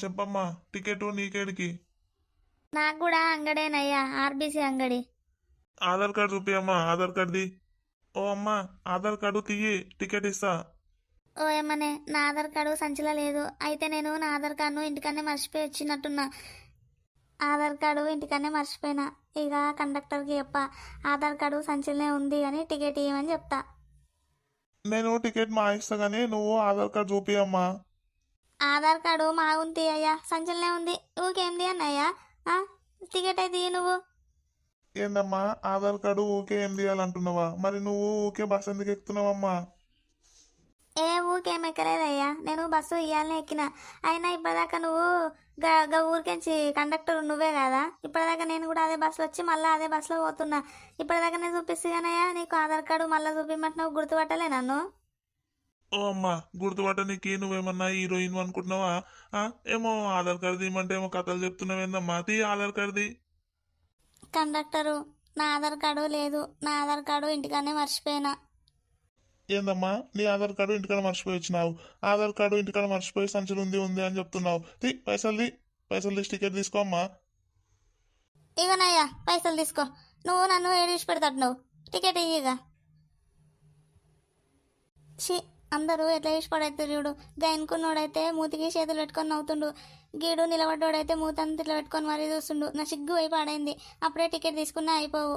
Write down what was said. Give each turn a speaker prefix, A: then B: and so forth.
A: చెప్పమ్మా. టికెట్ నీకేడికి?
B: నాకు కూడా అంగడేనయ్యా, ఆర్బీసీ అంగడి.
A: ఆధార్ కార్డు చూపియమ్మా, ఆధార్ కార్డుది. ఓ అమ్మా, ఆధార్ కార్డు తీయి, టికెట్ ఇస్తా.
B: ఓ ఏమనే, నా ఆధార్ కార్డు సంచిలో లేదు. అయితే నేను నా ఆధార్ కార్డును ఇంటికన్నే మర్చిపోయి వచ్చినట్టున్నా. ఆధార్ కార్డు ఇంటికన్నే మర్చిపోయినా. ఇక కండక్టర్కి చెప్ప, ఆధార్ కార్డు సంచిలోనే ఉంది అని టికెట్ ఇవ్వమని చెప్తా.
A: నేను టికెట్ మాయిస్తా గానీ నువ్వు ఆధార్ కార్డు చూపియమ్మా.
B: ఆధార్ కార్డు మాగుంది అయ్యా, సంచిలోనే ఉంది. ఊకేంది అన్నయ్యా? టికెట్ అయితే నువ్వు.
A: ఏందమ్మా, ఆధార్ కార్డు ఊకే ఏం తీయాలంటున్నావా? మరి నువ్వు ఊకే బస్ ఎందుకు ఎక్కుతున్నావమ్మా?
B: ఏ ఊకేం ఎక్కలేదయ్యా, నేను బస్సు ఇయ్యాలనే ఎక్కిన. అయినా ఇప్పటిదాకా నువ్వు ఊరికెంచి కండక్టర్ నువ్వే కదా. ఇప్పటిదాకా నేను కూడా అదే బస్సులో వచ్చి మళ్ళీ అదే బస్సులో పోతున్నా. ఇప్పటిదాకా నేను చూపిస్తానయ్యా నీకు ఆధార్ కార్డు. మళ్ళీ చూపిమంటున్నావు, గుర్తుపట్టలే నన్ను.
A: ఓ అమ్మా, గుర్తుపట్టనికి నువ్వేమన్నా హీరోయిన్ అనుకుంటున్నావా? ఏమో ఆధార్ కార్డు తీయమంటే ఏమో కథలు చెప్తున్నావేందమ్మా. తీ ఆధార్ కార్డుది.
B: కండక్టరు, నా ఆధార్ కార్డు లేదు. నా ఆధార్ కార్డు ఇంటికానే మర్చిపోయినా.
A: ఏందమ్మా, నీ ఆధార్ కార్డు ఇంటికాడ మర్చిపోయి వచ్చినావు? ఆధార్ కార్డు ఇంటికాడ మర్చిపోయి సంచులు ఉంది అని చెప్తున్నావు. పైసలు తీసి టికెట్ తీసుకో అమ్మా.
B: ఇగనయ్యా, పైసలు తీసుకో. నువ్వు నన్ను ఏడిచి పెడతాడు. నువ్వు టికెట్ ఇయ్యగా. షీ, అందరూ ఎట్లా వేసి పడవుతారు చూడు. గైన్కున్నోడైతే మూతికి చేతులు పెట్టుకొని నవ్వుతుండు. గీడు నిలబడ్డోడైతే మూతంతా ఇట్లా పెట్టుకొని మరీ చూస్తుండు. నా సిగ్గు పోయి పాడైంది. అప్పుడే టికెట్ తీసుకున్నా అయిపోవు.